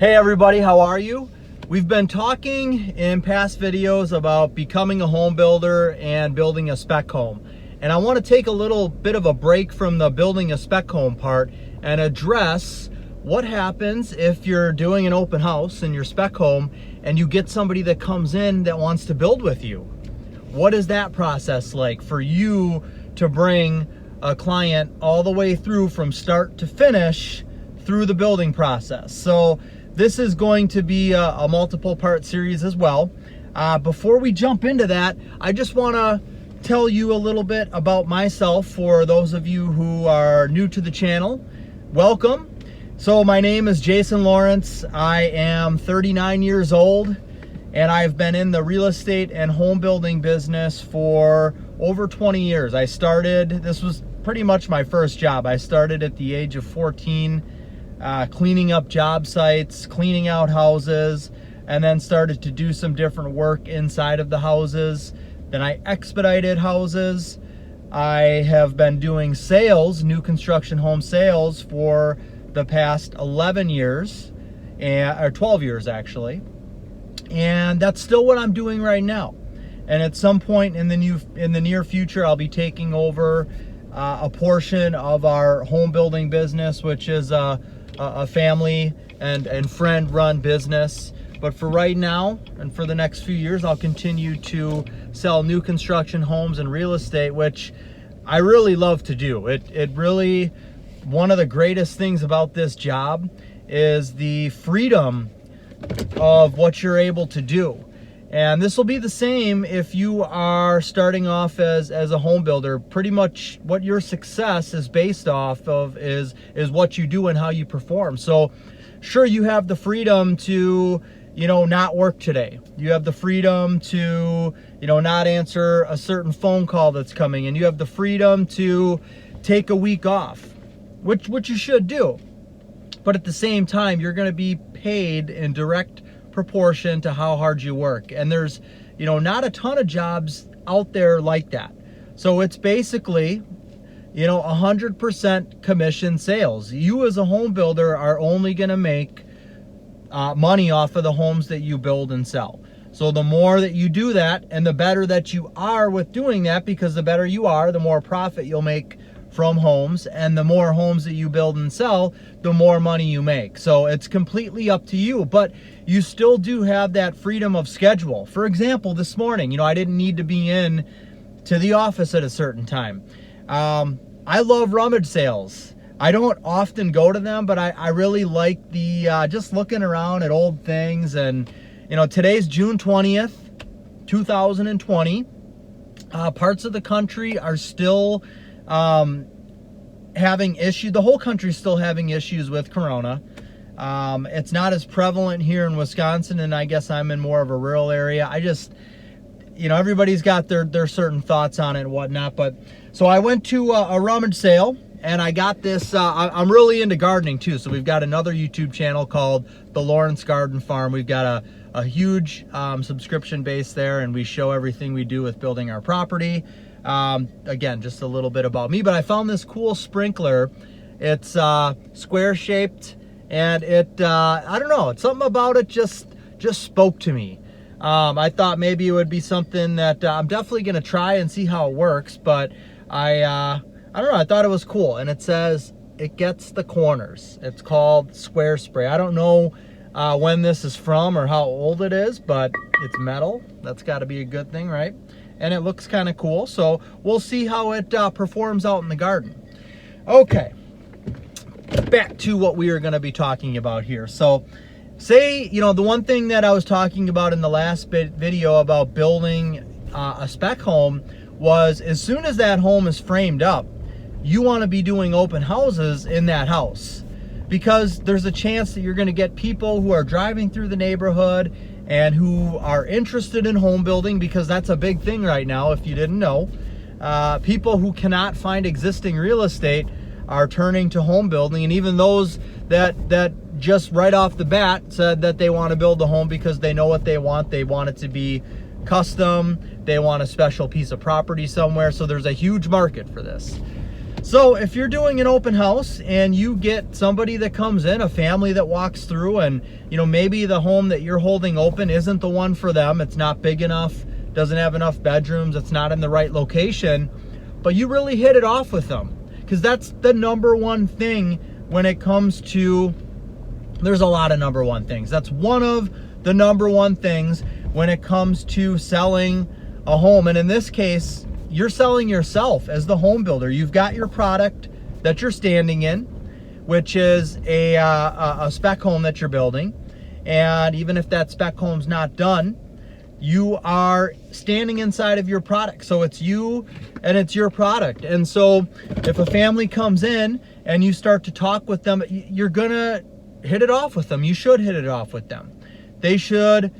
Hey everybody, how are you? We've been talking in past videos about becoming a home builder and building a spec home. And I want to take a little bit of a break from the building a spec home part and address what happens if you're doing an open house in your spec home and you get somebody that comes in that wants to build with you. What is that process like for you to bring a client all the way through from start to finish through the building process? So this is going to be a multiple part series as well. Before we jump into that, I just want to tell you a little bit about myself for those of you who are new to the channel. Welcome. So my name is Jason Lawrence. I am 39 years old and I've been in the real estate and home building business for over 20 years. This was pretty much my first job. I started at the age of 14 cleaning up job sites, cleaning out houses, and then started to do some different work inside of the houses. Then I expedited houses. I have been doing sales, new construction home sales, for the past 11 years, or 12 years actually. And that's still what I'm doing right now. And at some point in the near future, I'll be taking over a portion of our home building business, which is a family and friend run business. But for right now and for the next few years, I'll continue to sell new construction homes and real estate, which I really love to do. It really, one of the greatest things about this job is the freedom of what you're able to do. And this will be the same if you are starting off as a home builder. Pretty much what your success is based off of is what you do and how you perform. So sure, you have the freedom to, not work today. You have the freedom to, not answer a certain phone call that's coming, and you have the freedom to take a week off, which you should do. But at the same time, you're going to be paid in direct proportion to how hard you work. And there's, not a ton of jobs out there like that. So it's basically, 100% commission sales. You as a home builder are only going to make money off of the homes that you build and sell. So the more that you do that, and the better that you are with doing that, because the better you are, the more profit you'll make from homes, and the more homes that you build and sell, the more money you make. So it's completely up to you, but you still do have that freedom of schedule. For example, this morning, I didn't need to be in to the office at a certain time. I love rummage sales. I don't often go to them, but I really like the just looking around at old things. And today's June 20th, 2020. Parts of the country are still having issues. The whole country's still having issues with Corona. It's not as prevalent here in Wisconsin, and I guess I'm in more of a rural area. I just, everybody's got their certain thoughts on it and whatnot. But so I went to a rummage sale, and I got this. I'm really into gardening too. So we've got another YouTube channel called The Lawrence Garden Farm. We've got a huge subscription base there, and we show everything we do with building our property. Again, just a little bit about me, but I found this cool sprinkler. It's square shaped, and I don't know, something about it just spoke to me. I thought maybe it would be something that I'm definitely going to try and see how it works, but I don't know, I thought it was cool. And it says it gets the corners. It's called Square Spray. I don't know when this is from or how old it is, but it's metal. That's got to be a good thing, right? And it looks kind of cool. So we'll see how it performs out in the garden. Okay, back to what we are going to be talking about here. So say, the one thing that I was talking about in the last video about building a spec home was, as soon as that home is framed up, you want to be doing open houses in that house, because there's a chance that you're going to get people who are driving through the neighborhood and who are interested in home building, because that's a big thing right now, if you didn't know. People who cannot find existing real estate are turning to home building, and even those that just right off the bat said that they want to build a home because they know what they want. They want it to be custom. They want a special piece of property somewhere. So there's a huge market for this. So if you're doing an open house and you get somebody that comes in, a family that walks through, and maybe the home that you're holding open isn't the one for them, it's not big enough, doesn't have enough bedrooms, it's not in the right location, but you really hit it off with them, because that's the number one thing when it comes to, there's a lot of number one things. That's one of the number one things when it comes to selling a home. And in this case, you're selling yourself as the home builder. You've got your product that you're standing in, which is a spec home that you're building. And even if that spec home's not done, you are standing inside of your product. So it's you and it's your product. And so if a family comes in and you start to talk with them, you're gonna hit it off with them. You should hit it off with them. They should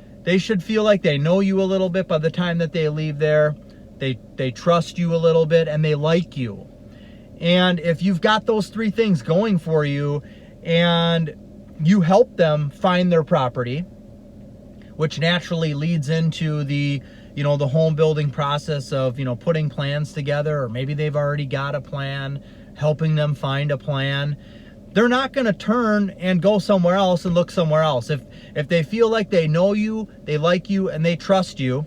feel like they know you a little bit by the time that they leave there. They trust you a little bit and they like you. And if you've got those three things going for you and you help them find their property, which naturally leads into the home building process of, putting plans together, or maybe they've already got a plan, helping them find a plan. They're not going to turn and go somewhere else and look somewhere else. If they feel like they know you, they like you, and they trust you,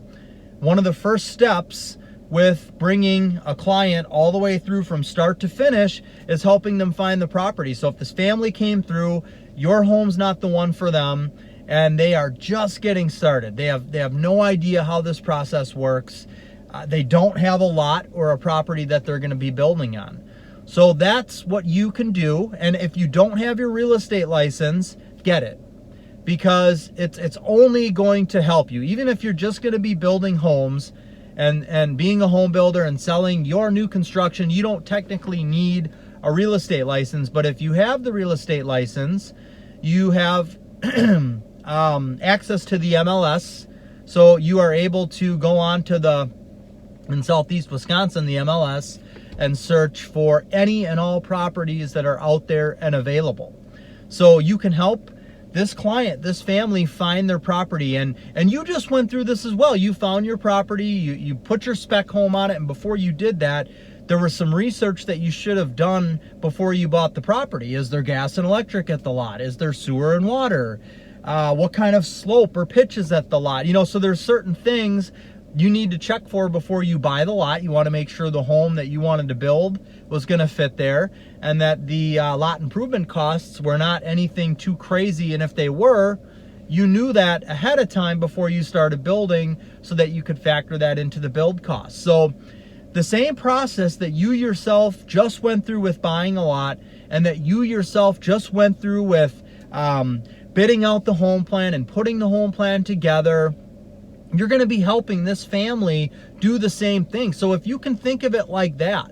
one of the first steps with bringing a client all the way through from start to finish is helping them find the property. So if this family came through, your home's not the one for them, and they are just getting started. They have no idea how this process works. They don't have a lot or a property that they're going to be building on. So that's what you can do. And if you don't have your real estate license, get it, because it's only going to help you. Even if you're just going to be building homes and being a home builder and selling your new construction, you don't technically need a real estate license. But if you have the real estate license, you have access to the MLS. So you are able to go on to in Southeast Wisconsin, the MLS, and search for any and all properties that are out there and available. So you can help this client, this family, find their property. And you just went through this as well. You found your property, you put your spec home on it, and before you did that, there was some research that you should have done before you bought the property. Is there gas and electric at the lot? Is there sewer and water? What kind of slope or pitch is at the lot? So there's certain things you need to check for before you buy the lot. You want to make sure the home that you wanted to build was going to fit there, and that the lot improvement costs were not anything too crazy. And if they were, you knew that ahead of time before you started building, so that you could factor that into the build costs. So the same process that you yourself just went through with buying a lot, and that you yourself just went through with bidding out the home plan and putting the home plan together, you're going to be helping this family do the same thing. So if you can think of it like that,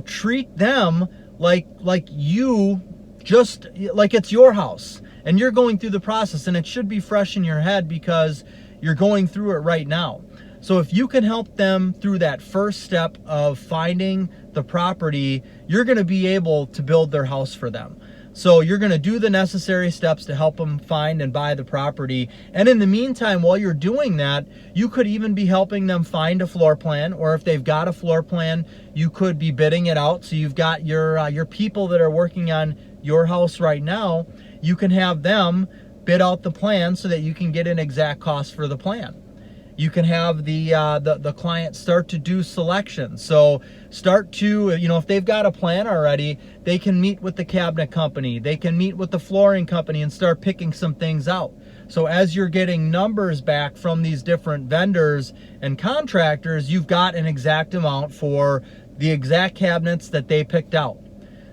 treat them like you just like it's your house and you're going through the process, and it should be fresh in your head because you're going through it right now. So if you can help them through that first step of finding the property, you're going to be able to build their house for them. So you're going to do the necessary steps to help them find and buy the property. And in the meantime, while you're doing that, you could even be helping them find a floor plan, or if they've got a floor plan, you could be bidding it out. So you've got your people that are working on your house right now, you can have them bid out the plan so that you can get an exact cost for the plan. You can have the client start to do selections. So start to, if they've got a plan already, they can meet with the cabinet company, they can meet with the flooring company and start picking some things out. So as you're getting numbers back from these different vendors and contractors, you've got an exact amount for the exact cabinets that they picked out.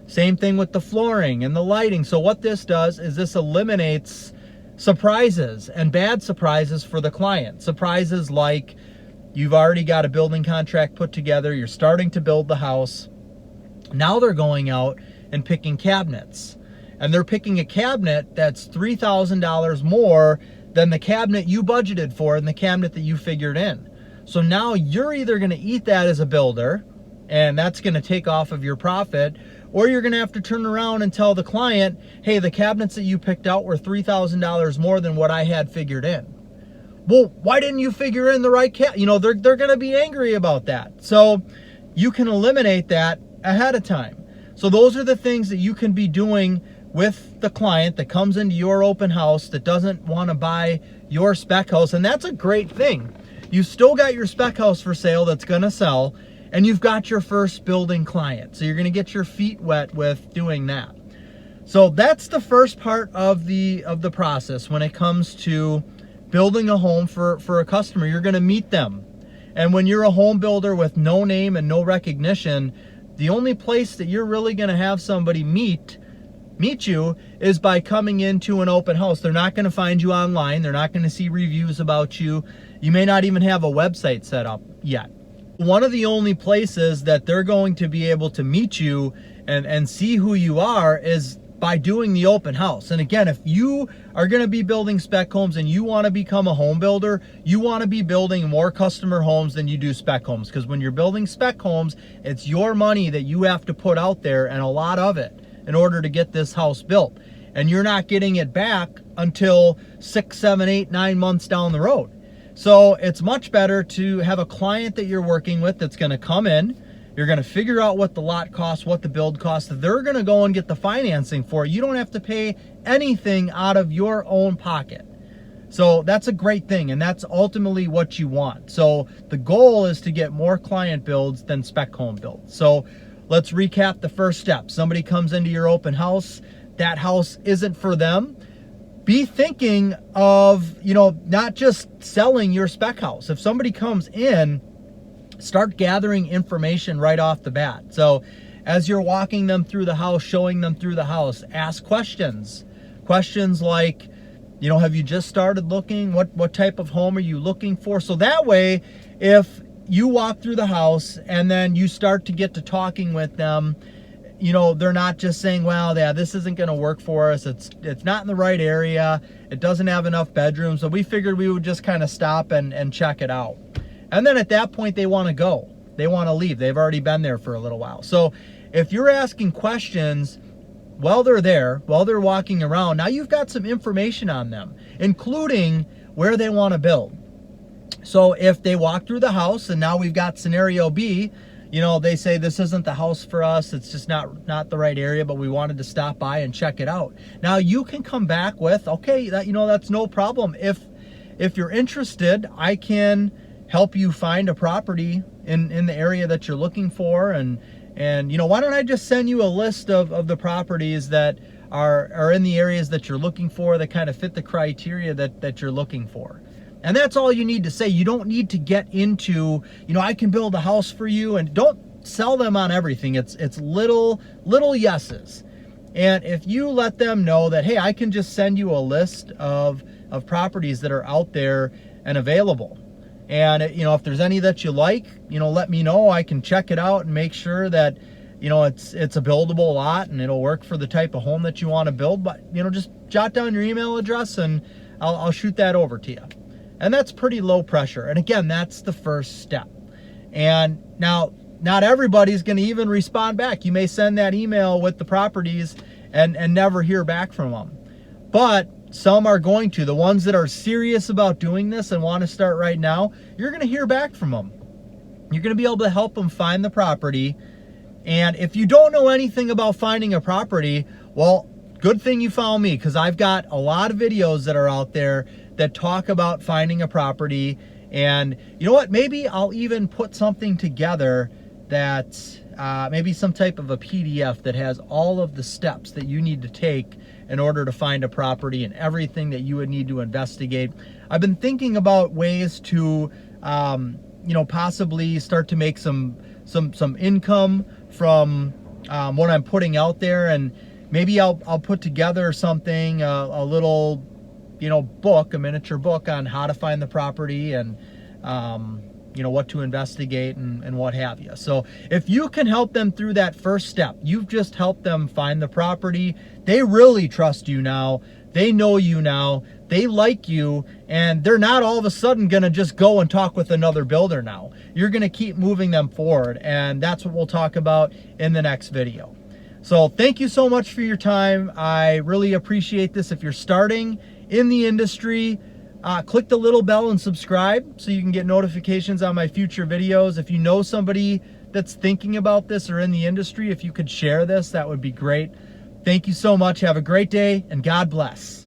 Same thing with the flooring and the lighting. So what this does is this eliminates surprises and bad surprises for the client. Surprises like you've already got a building contract put together, you're starting to build the house. Now they're going out and picking cabinets. And they're picking a cabinet that's $3,000 more than the cabinet you budgeted for and the cabinet that you figured in. So now you're either going to eat that as a builder, and that's going to take off of your profit, or you're going to have to turn around and tell the client, hey, the cabinets that you picked out were $3,000 more than what I had figured in. Well, why didn't you figure in the right they're going to be angry about that. So you can eliminate that ahead of time. So those are the things that you can be doing with the client that comes into your open house that doesn't want to buy your spec house. And that's a great thing. You've still got your spec house for sale that's going to sell, and you've got your first building client. So you're going to get your feet wet with doing that. So that's the first part of the process when it comes to building a home for a customer. You're going to meet them. And when you're a home builder with no name and no recognition, the only place that you're really going to have somebody meet you is by coming into an open house. They're not going to find you online. They're not going to see reviews about you. You may not even have a website set up yet. One of the only places that they're going to be able to meet you and see who you are is by doing the open house. And again, if you are going to be building spec homes and you want to become a home builder, you want to be building more customer homes than you do spec homes. Because when you're building spec homes, it's your money that you have to put out there, and a lot of it, in order to get this house built. And you're not getting it back until 6, 7, 8, 9 months down the road. So it's much better to have a client that you're working with that's going to come in. You're going to figure out what the lot costs, what the build costs. They're going to go and get the financing for it. You don't have to pay anything out of your own pocket. So that's a great thing, and that's ultimately what you want. So the goal is to get more client builds than spec home builds. So let's recap the first step. Somebody comes into your open house. That house isn't for them. Be thinking of, not just selling your spec house. If somebody comes in, start gathering information right off the bat. So as you're walking them through the house, showing them through the house, ask questions. Questions like, have you just started looking? What type of home are you looking for? So that way, if you walk through the house and then you start to get to talking with them, they're not just saying, well, yeah, this isn't going to work for us. It's not in the right area. It doesn't have enough bedrooms. So we figured we would just kind of stop and check it out. And then at that point, they want to go. They want to leave. They've already been there for a little while. So if you're asking questions while they're there, while they're walking around, now you've got some information on them, including where they want to build. So if they walk through the house and now we've got scenario B, they say this isn't the house for us. It's just not the right area, but we wanted to stop by and check it out. Now you can come back with, okay, that's no problem. If you're interested, I can help you find a property in the area that you're looking for. And why don't I just send you a list of the properties that are in the areas that you're looking for, that kind of fit the criteria that you're looking for. And that's all you need to say. You don't need to get into, I can build a house for you, and don't sell them on everything. It's little yeses. And if you let them know that, hey, I can just send you a list of properties that are out there and available. And, if there's any that you like, let me know. I can check it out and make sure that, it's a buildable lot and it'll work for the type of home that you want to build. But, just jot down your email address and I'll shoot that over to you. And that's pretty low pressure. And again, that's the first step. And now, not everybody's going to even respond back. You may send that email with the properties and never hear back from them. But some are going to. The ones that are serious about doing this and want to start right now, you're going to hear back from them. You're going to be able to help them find the property. And if you don't know anything about finding a property, well, good thing you found me, because I've got a lot of videos that are out there that talk about finding a property. And you know what? Maybe I'll even put something together that maybe some type of a PDF that has all of the steps that you need to take in order to find a property and everything that you would need to investigate. I've been thinking about ways to, possibly start to make some income from what I'm putting out there, and maybe I'll put together something, a little, book, a miniature book on how to find the property and, what to investigate and what have you. So if you can help them through that first step, you've just helped them find the property. They really trust you now. They know you now. They like you, and they're not all of a sudden going to just go and talk with another builder now. You're going to keep moving them forward, and that's what we'll talk about in the next video. So thank you so much for your time. I really appreciate this. If you're starting in the industry, click the little bell and subscribe so you can get notifications on my future videos. If you know somebody that's thinking about this or in the industry, if you could share this, that would be great. Thank you so much. Have a great day, and God bless.